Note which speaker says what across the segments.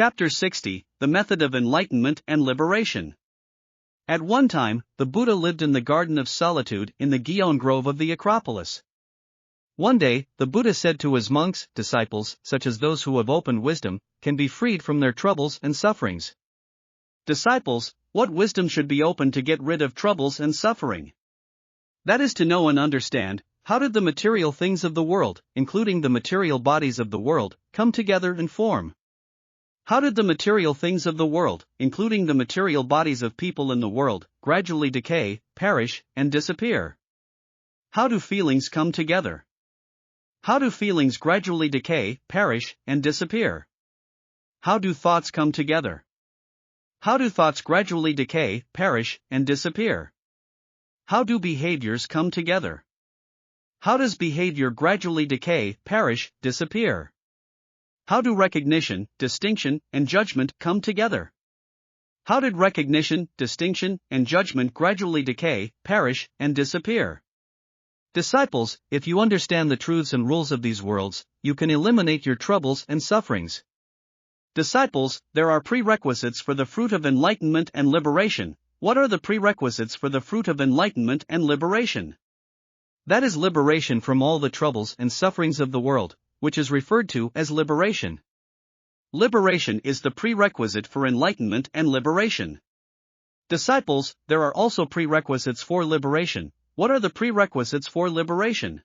Speaker 1: Chapter 60, The Method of Enlightenment and Liberation. At one time, the Buddha lived in the Garden of Solitude in the Gion Grove of the Acropolis. One day, the Buddha said to his monks, disciples, such as those who have opened wisdom, can be freed from their troubles and sufferings. Disciples, what wisdom should be opened to get rid of troubles and suffering? That is to know and understand, how did the material things of the world, including the material bodies of the world, come together and form? How did the material things of the world, including the material bodies of people in the world, gradually decay, perish, and disappear? How do feelings come together? How do feelings gradually decay, perish, and disappear? How do thoughts come together? How do thoughts gradually decay, perish, and disappear? How do behaviors come together? How does behavior gradually decay, perish, disappear? How do recognition, distinction, and judgment come together? How did recognition, distinction, and judgment gradually decay, perish, and disappear? Disciples, if you understand the truths and rules of these worlds, you can eliminate your troubles and sufferings. Disciples, there are prerequisites for the fruit of enlightenment and liberation. What are the prerequisites for the fruit of enlightenment and liberation? That is liberation from all the troubles and sufferings of the world, which is referred to as liberation. Liberation is the prerequisite for enlightenment and liberation. Disciples, there are also prerequisites for liberation. What are the prerequisites for liberation?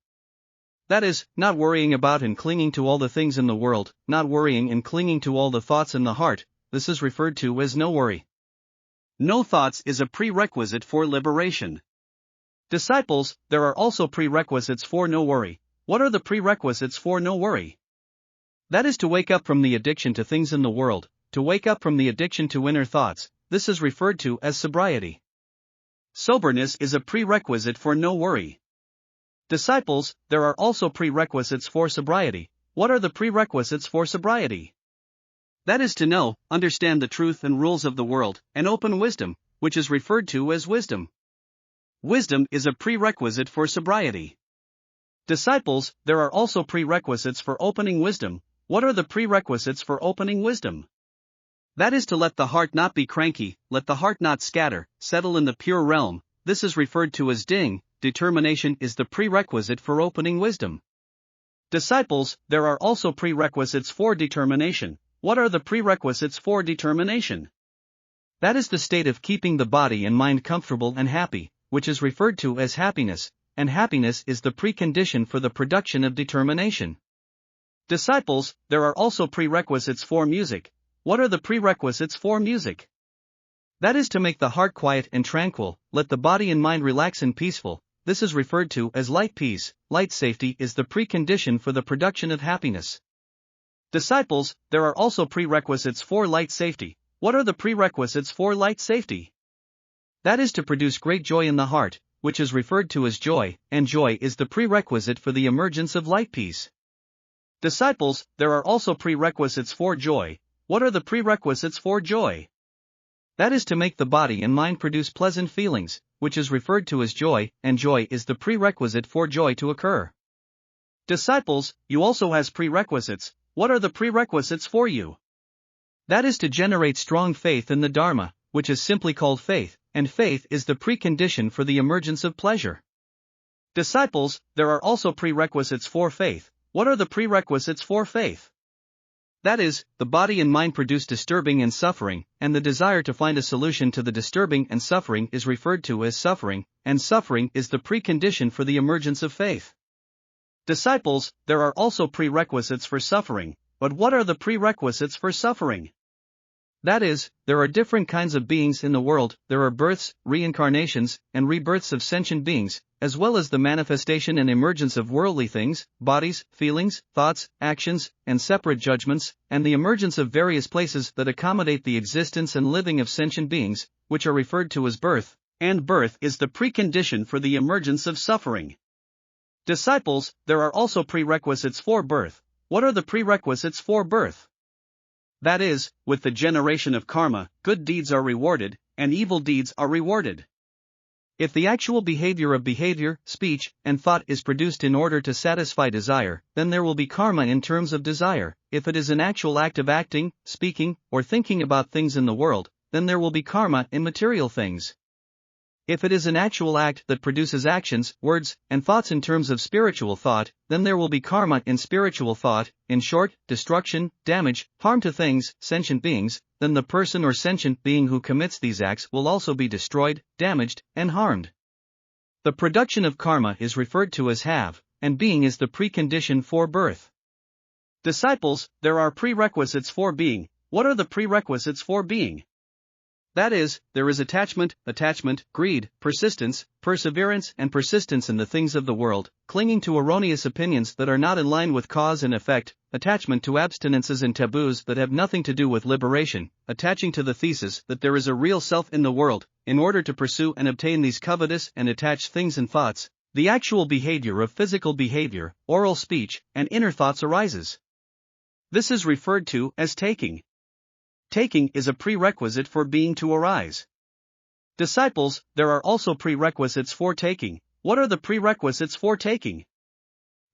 Speaker 1: That is, not worrying about and clinging to all the things in the world, not worrying and clinging to all the thoughts in the heart. This is referred to as no worry. No thoughts is a prerequisite for liberation. Disciples, there are also prerequisites for no worry. What are the prerequisites for no worry? That is to wake up from the addiction to things in the world, to wake up from the addiction to inner thoughts. This is referred to as sobriety. Soberness is a prerequisite for no worry. Disciples, there are also prerequisites for sobriety. What are the prerequisites for sobriety? That is to know, understand the truth and rules of the world, and open wisdom, which is referred to as wisdom. Wisdom is a prerequisite for sobriety. Disciples, there are also prerequisites for opening wisdom. What are the prerequisites for opening wisdom? That is to let the heart not be cranky, let the heart not scatter, settle in the pure realm. This is referred to as ding. Determination is the prerequisite for opening wisdom. Disciples, there are also prerequisites for determination. What are the prerequisites for determination? That is the state of keeping the body and mind comfortable and happy, which is referred to as happiness. And happiness is the precondition for the production of determination. Disciples, there are also prerequisites for music. What are the prerequisites for music? That is to make the heart quiet and tranquil, let the body and mind relax and peaceful. This is referred to as light peace. Light safety is the precondition for the production of happiness. Disciples, there are also prerequisites for light safety. What are the prerequisites for light safety? That is to produce great joy in the heart, which is referred to as joy, and joy is the prerequisite for the emergence of light peace. Disciples, there are also prerequisites for joy. What are the prerequisites for joy? That is to make the body and mind produce pleasant feelings, which is referred to as joy, and joy is the prerequisite for joy to occur. Disciples, you also has prerequisites. What are the prerequisites for you? That is to generate strong faith in the Dharma, which is simply called faith. And faith is the precondition for the emergence of pleasure. Disciples, there are also prerequisites for faith. What are the prerequisites for faith? That is, the body and mind produce disturbing and suffering, and the desire to find a solution to the disturbing and suffering is referred to as suffering, and suffering is the precondition for the emergence of faith. Disciples, there are also prerequisites for suffering, but what are the prerequisites for suffering? That is, there are different kinds of beings in the world. There are births, reincarnations, and rebirths of sentient beings, as well as the manifestation and emergence of worldly things, bodies, feelings, thoughts, actions, and separate judgments, and the emergence of various places that accommodate the existence and living of sentient beings, which are referred to as birth, and birth is the precondition for the emergence of suffering. Disciples, there are also prerequisites for birth. What are the prerequisites for birth? That is, with the generation of karma, good deeds are rewarded, and evil deeds are rewarded. If the actual behavior, speech, and thought is produced in order to satisfy desire, then there will be karma in terms of desire. If it is an actual act of acting, speaking, or thinking about things in the world, then there will be karma in material things. If it is an actual act that produces actions, words, and thoughts in terms of spiritual thought, then there will be karma in spiritual thought, in short, destruction, damage, harm to things, sentient beings, then the person or sentient being who commits these acts will also be destroyed, damaged, and harmed. The production of karma is referred to as have, and being is the precondition for birth. Disciples, there are prerequisites for being. What are the prerequisites for being? That is, there is attachment, greed, persistence, perseverance and persistence in the things of the world, clinging to erroneous opinions that are not in line with cause and effect, attachment to abstinences and taboos that have nothing to do with liberation, attaching to the thesis that there is a real self in the world, in order to pursue and obtain these covetous and attached things and thoughts, the actual behavior of physical behavior, oral speech, and inner thoughts arises. This is referred to as taking. Taking is a prerequisite for being to arise. Disciples, there are also prerequisites for taking. What are the prerequisites for taking?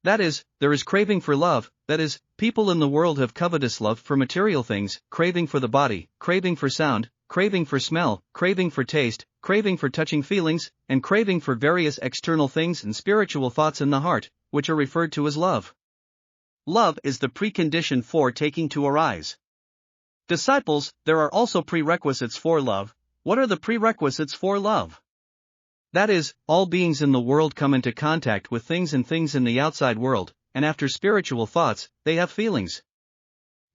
Speaker 1: That is, there is craving for love, that is, people in the world have covetous love for material things, craving for the body, craving for sound, craving for smell, craving for taste, craving for touching feelings, and craving for various external things and spiritual thoughts in the heart, which are referred to as love. Love is the precondition for taking to arise. Disciples, there are also prerequisites for love. What are the prerequisites for love? That is, all beings in the world come into contact with things and things in the outside world, and after spiritual thoughts, they have feelings.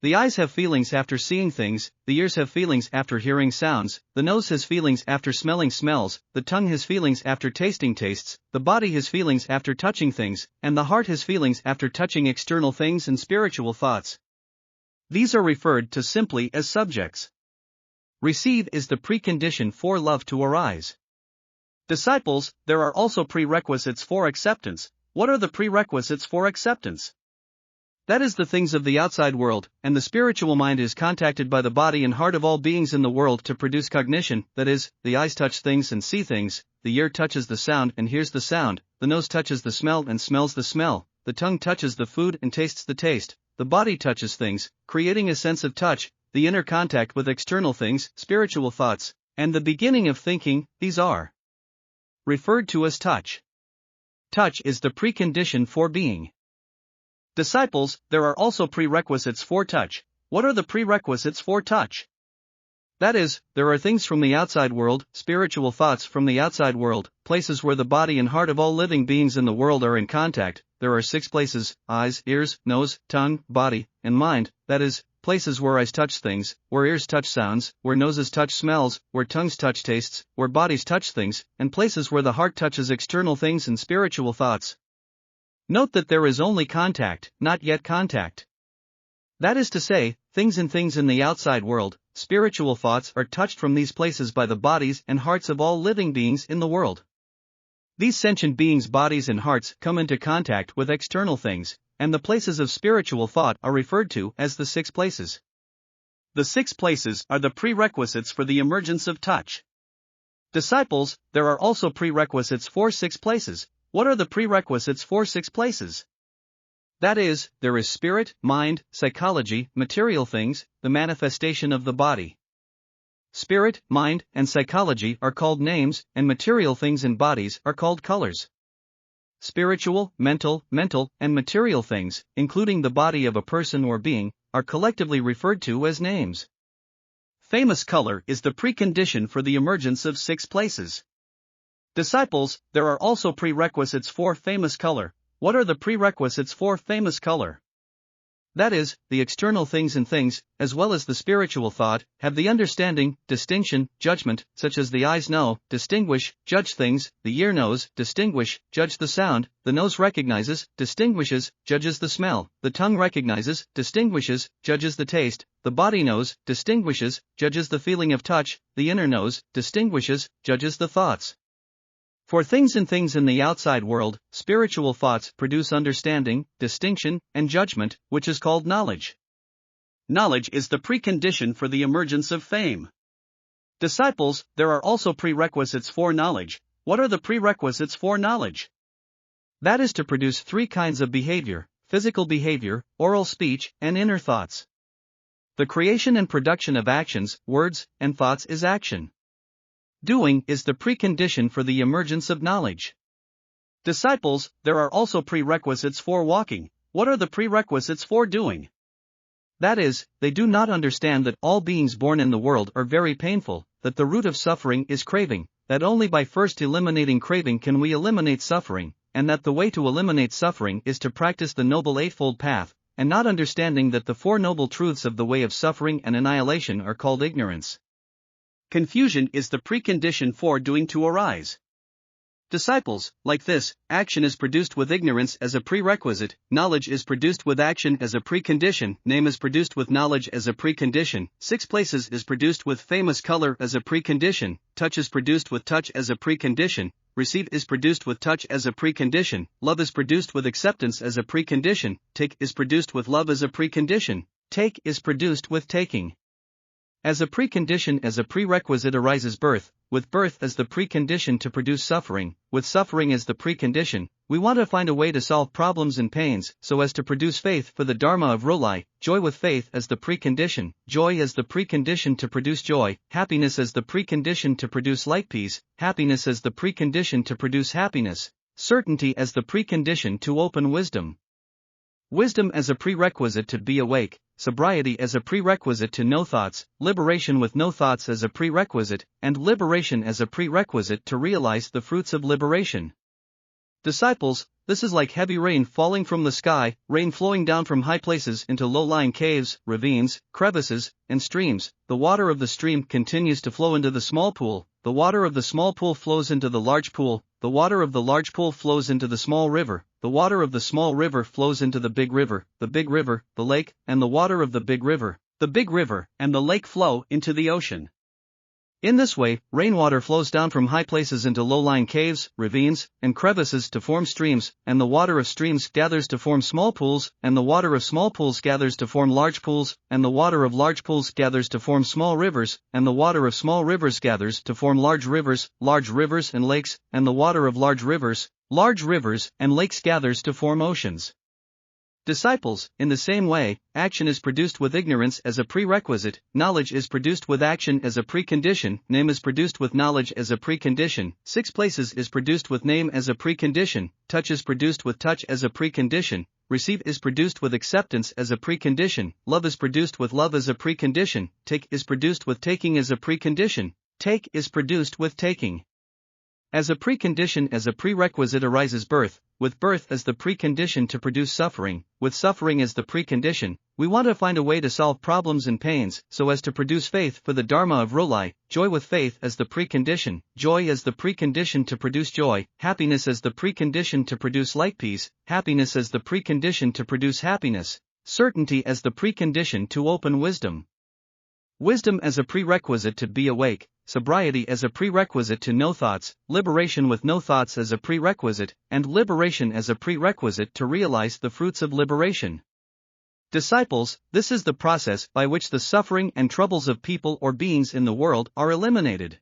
Speaker 1: The eyes have feelings after seeing things, the ears have feelings after hearing sounds, the nose has feelings after smelling smells, the tongue has feelings after tasting tastes, the body has feelings after touching things, and the heart has feelings after touching external things and spiritual thoughts. These are referred to simply as subjects. Receive is the precondition for love to arise. Disciples, there are also prerequisites for acceptance. What are the prerequisites for acceptance? That is the things of the outside world, and the spiritual mind is contacted by the body and heart of all beings in the world to produce cognition, that is, the eyes touch things and see things, the ear touches the sound and hears the sound, the nose touches the smell and smells the smell, the tongue touches the food and tastes the taste, the body touches things, creating a sense of touch, the inner contact with external things, spiritual thoughts, and the beginning of thinking. These are referred to as touch. Touch is the precondition for being. Disciples, there are also prerequisites for touch. What are the prerequisites for touch? That is, there are things from the outside world, spiritual thoughts from the outside world, places where the body and heart of all living beings in the world are in contact. There are 6 places: eyes, ears, nose, tongue, body, and mind, that is, places where eyes touch things, where ears touch sounds, where noses touch smells, where tongues touch tastes, where bodies touch things, and places where the heart touches external things and spiritual thoughts. Note that there is only contact, not yet contact. That is to say, things in the outside world, spiritual thoughts are touched from these places by the bodies and hearts of all living beings in the world. These sentient beings' bodies and hearts come into contact with external things, and the places of spiritual thought are referred to as the 6 places. The 6 places are the prerequisites for the emergence of touch. Disciples, there are also prerequisites for 6 places. What are the prerequisites for 6 places? That is, there is spirit, mind, psychology, material things, the manifestation of the body. Spirit, mind, and psychology are called names, and material things and bodies are called colors. Spiritual, mental, and material things, including the body of a person or being, are collectively referred to as names. Famous color is the precondition for the emergence of 6 places. Disciples, there are also prerequisites for famous color. What are the prerequisites for famous color? That is, the external things and things, as well as the spiritual thought, have the understanding, distinction, judgment, such as the eyes know, distinguish, judge things, the ear knows, distinguish, judge the sound, the nose recognizes, distinguishes, judges the smell, the tongue recognizes, distinguishes, judges the taste, the body knows, distinguishes, judges the feeling of touch, the inner knows, distinguishes, judges the thoughts. For things in the outside world, spiritual thoughts produce understanding, distinction, and judgment, which is called knowledge. Knowledge is the precondition for the emergence of fame. Disciples, there are also prerequisites for knowledge. What are the prerequisites for knowledge? That is to produce three kinds of behavior: physical behavior, oral speech, and inner thoughts. The creation and production of actions, words, and thoughts is action. Doing is the precondition for the emergence of knowledge. Disciples, there are also prerequisites for walking. What are the prerequisites for doing? That is, they do not understand that all beings born in the world are very painful, that the root of suffering is craving, that only by first eliminating craving can we eliminate suffering, and that the way to eliminate suffering is to practice the Noble Eightfold Path, and not understanding that the Four Noble Truths of the way of suffering and annihilation are called ignorance. Confusion is the precondition for doing to arise. Disciples, like this, action is produced with ignorance as a prerequisite, knowledge is produced with action as a precondition, name is produced with knowledge as a precondition, six places is produced with famous color as a precondition, touch is produced with touch as a precondition, receive is produced with touch as a precondition, love is produced with acceptance as a precondition, take is produced with love as a precondition, take is produced with taking. As a precondition, as a prerequisite arises birth, with birth as the precondition to produce suffering, with suffering as the precondition. We want to find a way to solve problems and pains, so as to produce faith for the Dharma of Rolai, joy with faith as the precondition, joy as the precondition to produce joy, happiness as the precondition to produce light peace, happiness as the precondition to produce happiness, certainty as the precondition to open wisdom. Wisdom as a prerequisite to be awake, sobriety as a prerequisite to no thoughts, liberation with no thoughts as a prerequisite, and liberation as a prerequisite to realize the fruits of liberation. Disciples, this is like heavy rain falling from the sky, rain flowing down from high places into low-lying caves, ravines, crevices, and streams. The water of the stream continues to flow into the small pool, the water of the small pool flows into the large pool, the water of the large pool flows into the small river, the water of the small river flows into the big river, the lake, and the water of the big river, and the lake flow into the ocean. In this way, rainwater flows down from high places into low-lying caves, ravines, and crevices to form streams, and the water of streams gathers to form small pools, and the water of small pools gathers to form large pools, and the water of large pools gathers to form small rivers, and the water of small rivers gathers to form large rivers and lakes, and the water of large rivers and lakes gathers to form oceans. Disciples, in the same way, action is produced with ignorance as a prerequisite, knowledge is produced with action as a precondition, name is produced with knowledge as a precondition, six places is produced with name as a precondition, touch is produced with touch as a precondition, receive is produced with acceptance as a precondition, love is produced with love as a precondition, take is produced with taking as a precondition, take is produced with taking. As a precondition, as a prerequisite arises birth, with birth as the precondition to produce suffering, with suffering as the precondition. We want to find a way to solve problems and pains, so as to produce faith for the Dharma of Rolai, joy with faith as the precondition, joy as the precondition to produce joy, happiness as the precondition to produce light peace, happiness as the precondition to produce happiness, certainty as the precondition to open wisdom. Wisdom as a prerequisite to be awake, sobriety as a prerequisite to no thoughts, liberation with no thoughts as a prerequisite, and liberation as a prerequisite to realize the fruits of liberation. Disciples, this is the process by which the suffering and troubles of people or beings in the world are eliminated.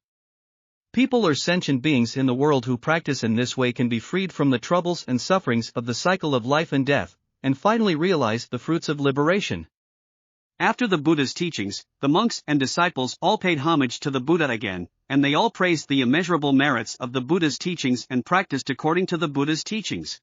Speaker 1: People or sentient beings in the world who practice in this way can be freed from the troubles and sufferings of the cycle of life and death, and finally realize the fruits of liberation. After the Buddha's teachings, the monks and disciples all paid homage to the Buddha again, and they all praised the immeasurable merits of the Buddha's teachings and practiced according to the Buddha's teachings.